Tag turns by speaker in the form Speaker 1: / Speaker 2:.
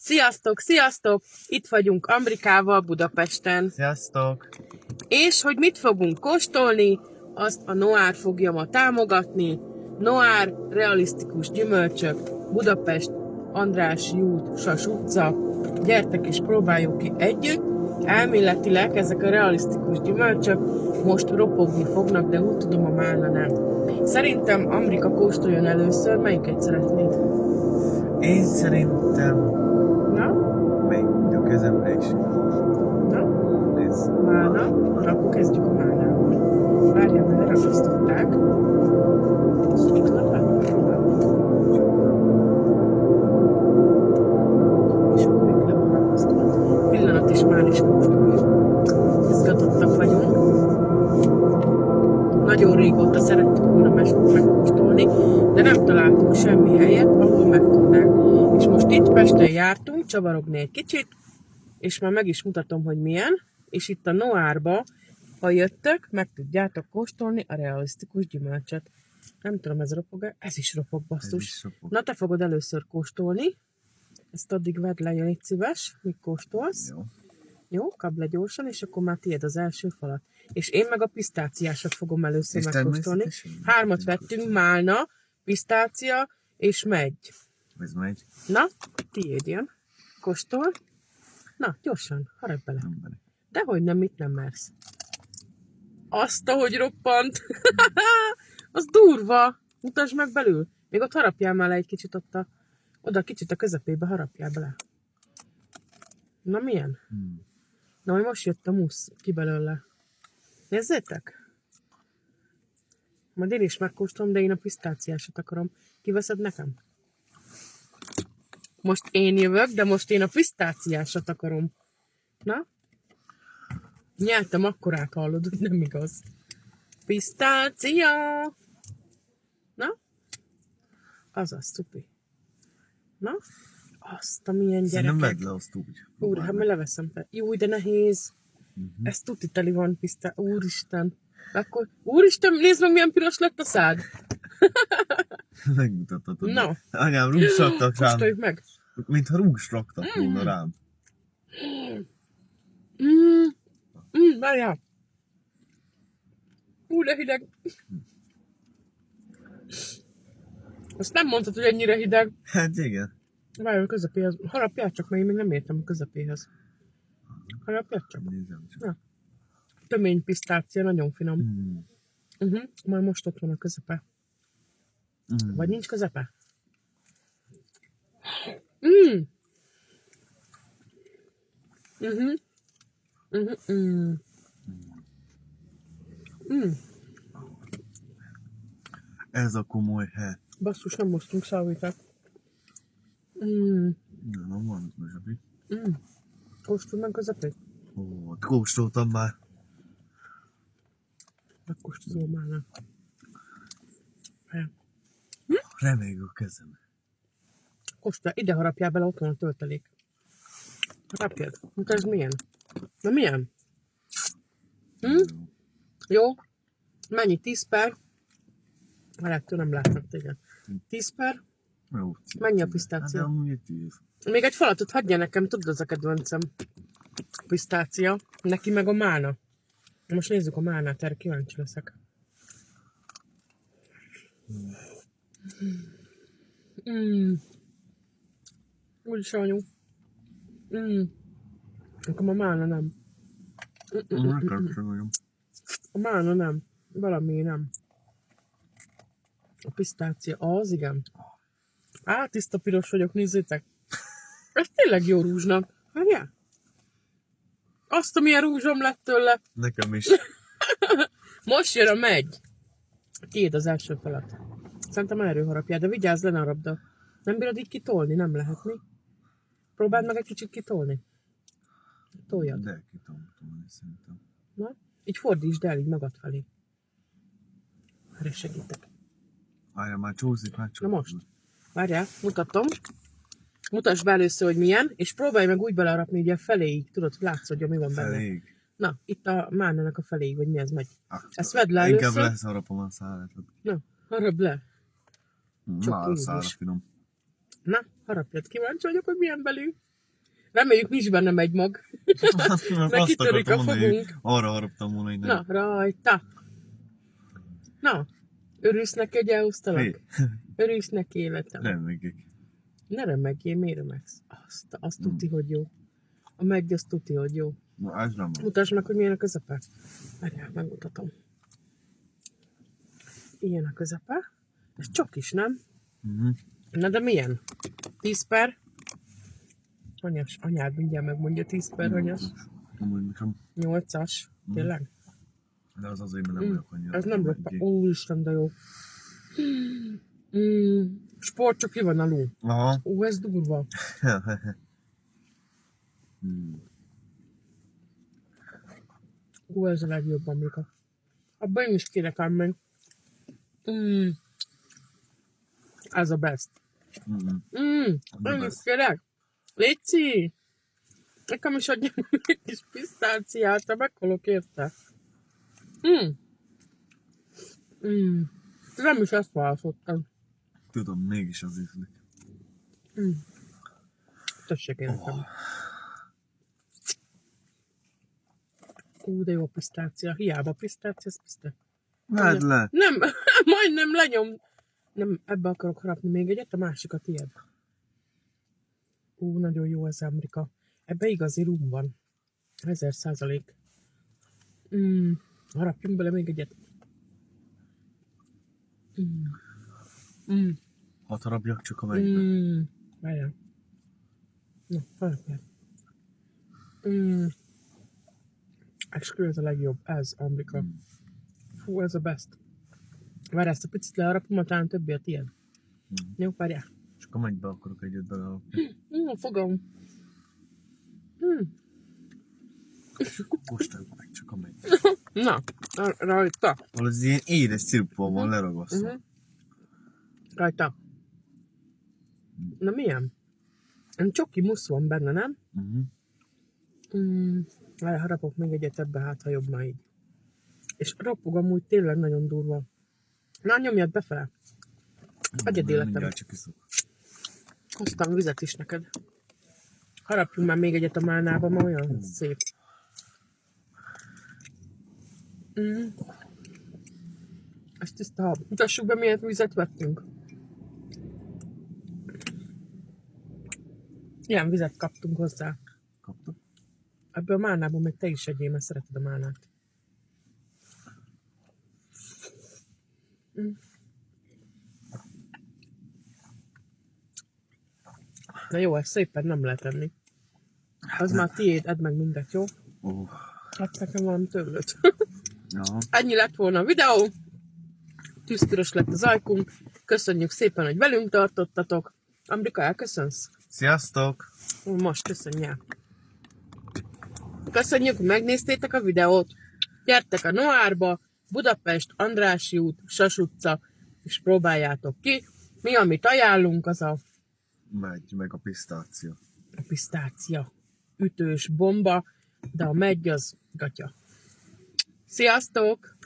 Speaker 1: Sziasztok, sziasztok! Itt vagyunk Amrikával Budapesten.
Speaker 2: Sziasztok!
Speaker 1: És hogy mit fogunk kóstolni, azt a Noár fogja ma támogatni. Noár, realisztikus gyümölcsök, Budapest, Andrássy út, Sas utca. Gyertek és próbáljuk ki együtt. Elméletileg ezek a realisztikus gyümölcsök most ropogni fognak, de úgy tudom, a málna nem. Szerintem Amrika kóstoljon először, melyiket szeretnéd?
Speaker 2: Én szerintem
Speaker 1: Na?
Speaker 2: még a kezemre is.
Speaker 1: Na?
Speaker 2: Nézd.
Speaker 1: Málna. Na, akkor kezdjük a málnával. Várjál, mert leragasztották. Itt van, és akkor még le van ragasztva. Pillanat is már is kóstoljuk. Izgatottak vagyunk. Nagyon régóta szerettük volna megkóstolni, de nem találtunk semmi helyet, ahol meg tudnánk. És most itt Pesten jártunk, csavarogni egy kicsit, és már meg is mutatom, hogy milyen. És itt a Noárba, ha jöttök, meg tudjátok kóstolni a realisztikus gyümölcsöt. Nem tudom, ez ropog-e? Ez is ropog, basszus. Na, te fogod először kóstolni. Ezt addig vedd le, légy szíves, míg kóstolsz.
Speaker 2: Jó.
Speaker 1: Jó, kap le gyorsan, és akkor már tiéd az első falat. És én meg a pisztáciásat fogom először
Speaker 2: És
Speaker 1: megkóstolni.
Speaker 2: természetesen
Speaker 1: 3 vettünk, málna, pisztácia és megy.
Speaker 2: Ez megy.
Speaker 1: Na, tiéd jön. Kóstol. Na, gyorsan, harap bele.
Speaker 2: Nem bele.
Speaker 1: Dehogy nem, mit nem mersz. Azt, ahogy roppant. Az durva. Mutasd meg belül. Még ott harapjál már le egy kicsit oda kicsit a közepébe harapjál bele. Na, milyen? Na, hogy most jött a musz ki belőle. Nézzétek! Majd én is megkóstolom, de én a pisztáciásat akarom. Kiveszed nekem? Most én jövök, de most én a pisztáciásat akarom. Na? Nyeltem akkorát, hallod, hogy nem igaz. Pisztácia! Na? Azaz, szupi. Na? Azt, amilyen
Speaker 2: Szerintem
Speaker 1: gyerekek.
Speaker 2: vedd le azt úgy.
Speaker 1: Úr, hát már leveszem fel. Jó, de nehéz. Ez tuti teli van, Úristen. Akkor, Úristen, nézd meg, milyen piros lett a szád.
Speaker 2: Megmutathatod.
Speaker 1: Na.
Speaker 2: Anyám, rúst raktak rám.
Speaker 1: Kóstoljuk meg.
Speaker 2: Mintha rúst raktak volna rám.
Speaker 1: Várjál. De hideg. Azt nem mondtad, hogy ennyire hideg.
Speaker 2: Hát igen.
Speaker 1: Várj, a közepéhez. Harapjál csak, mert én még nem értem a közepéhez. Harapjál csak.
Speaker 2: Nézem csak.
Speaker 1: Na. Tömény pisztácia, nagyon finom. Majd most ott van a közepe. Vagy nincs közepe?
Speaker 2: Ez a komoly hely.
Speaker 1: Basszus, nem mostunk szalvétát.
Speaker 2: Nem van ott most a bit.
Speaker 1: Kóstold meg közepét?
Speaker 2: Ó, kóstoltam már.
Speaker 1: Megkóstolom már nem.
Speaker 2: Remeg a kezem.
Speaker 1: Kóstolj, ide harapjál bele, ott van a töltelék. Harapjad. Mutasd milyen. Na milyen? Jó? Mennyi? 10 per? Ettől nem látnak téged. 10 per?
Speaker 2: Jó.
Speaker 1: Mennyi a
Speaker 2: Hát
Speaker 1: pisztácia?
Speaker 2: de amúgy 10.
Speaker 1: Még egy falatot hagyja nekem, tudod, az a kedvencem. Pisztácia. Neki meg a mána. Most nézzük a mánát, erre kíváncsi leszek. Úgy savanyú. Nekem a mána nem. A mána nem. Valami nem. A pisztácia, az igen. Tiszta piros vagyok, nézzétek. Ez tényleg jó rúzsnak. Várjál? Azt, amilyen rúzsom lett tőle.
Speaker 2: Nekem is.
Speaker 1: Most jön a megy. Tiéd az első felet. Szerintem erről harapjál, de vigyázz, le ne harapd. Nem bírod így kitolni, nem lehet, mi? Próbáld meg egy kicsit kitolni. Toljad.
Speaker 2: De ki tudom tolni szerintem.
Speaker 1: Na, így fordítsd el, így magad felé. Erre segítek.
Speaker 2: Várjál, már csúszik, már csúszik.
Speaker 1: Na most. Várjál, mutatom. Mutasd be először, hogy milyen, és próbálj meg úgy beleharapni, ugye a feléig, tudod, hogy látszódjon, mi van benne.
Speaker 2: Feléig.
Speaker 1: Na, itt a mánának a feléig, vagy mi ez megy. Ezt vedd le először.
Speaker 2: Inkább leszarapom a szárat.
Speaker 1: Na, harapd le. Csak
Speaker 2: Már a
Speaker 1: úgy
Speaker 2: szára
Speaker 1: is.
Speaker 2: finom.
Speaker 1: Na, harapjad, kíváncsi vagyok, hogy milyen belül. Reméljük nincs benne egy mag.
Speaker 2: Azt
Speaker 1: kitörik a
Speaker 2: akartam mondani,
Speaker 1: fogunk.
Speaker 2: arra haraptam volna, hogy nem.
Speaker 1: Na, rajta. Na, örülsz neki, hogy elhoztalak?
Speaker 2: Hé,
Speaker 1: Örülsz neki, életem?
Speaker 2: nem megyek.
Speaker 1: Ne remegjél, miért remegsz? Azt tuti, hogy jó. A megy, azt tuti, hogy jó.
Speaker 2: Na, ez nem.
Speaker 1: Mutasd meg, hogy milyen a közepe. Várjál, megmutatom. Ilyen a közepe. Ez csak is, nem? Na de milyen? 10 per? Anyád mindjárt megmondja 10 per hanyas.
Speaker 2: Amúgy nekem,
Speaker 1: 8-as. Tényleg?
Speaker 2: de az azért, mert nem vagyok annyira.
Speaker 1: Ez nem röppe. Úristen, de jó. Sport csak ki van alul.
Speaker 2: Aha.
Speaker 1: Ez durva. Ez a legjobb, Amrika. Abban én is kérek ám meg. Ez a best. Én is kérek. Léci! Nekem is adjam egy kis pisztáciát, te meghalok érte. Nem is ezt választottam.
Speaker 2: Tudom, mégis az ízlik.
Speaker 1: Tessék én nekem. De jó a pisztácia. Hiába pisztácia, ez pisztácia.
Speaker 2: Vedd le!
Speaker 1: Nem, majdnem lenyom. Nem, ebbe akarok harapni még egyet, a másik a tiéd. Nagyon jó ez, Amrika. Ebbe igazi rum van. 1000%. Harapjunk bele még egyet.
Speaker 2: Hat harapjak csak a megybe.
Speaker 1: Várjál. Na, harapjál. Eskü, ez a legjobb. Ez, Amrika. Fú, ez a best. Várj, ezt a picit leharapom, talán többi a tiéd. Jó, várjál.
Speaker 2: Csak a megybe akarok egyet beleharapni.
Speaker 1: Fogom.
Speaker 2: Kóstoljuk meg csak a megybe.
Speaker 1: Na, rajta.
Speaker 2: Valahogy ilyen édes sziruppal van leragasztva.
Speaker 1: Rajta. Na milyen? Csoki musz van benne, nem? Várj, harapok még egyet ebbe, hát ha jobb már így. És ropog amúgy tényleg nagyon durva. Na, nyomjad befele. Adjad életem.
Speaker 2: Mindjárt csak iszok.
Speaker 1: Hoztam vizet is neked. Harapjunk már még egyet a málnába, ma olyan szép. Ez tiszta hab. Mutassuk be, milyen vizet vettünk. Ilyen vizet kaptunk hozzá.
Speaker 2: Kaptuk?
Speaker 1: Ebből a málnában még te is egyél, mert szereted a málnát. Na jó, ezt szépen nem lehet enni. Az már tiéd, edd meg mindet, jó? Hát nekem valami tőlőt. Ennyi lett volna a videó. Tűzkörös lett az ajkunk. Köszönjük szépen, hogy velünk tartottatok. Amrika, elköszönsz?
Speaker 2: Sziasztok!
Speaker 1: Most köszönjál. Köszönjük, hogy megnéztétek a videót. Gyertek a Noárba, Budapest, Andrássy út, Sas utca, és próbáljátok ki. Mi, amit ajánlunk, az a
Speaker 2: Megy, meg a pisztácia.
Speaker 1: a pisztácia. Ütős bomba, de a megy az gatya. Sziasztok!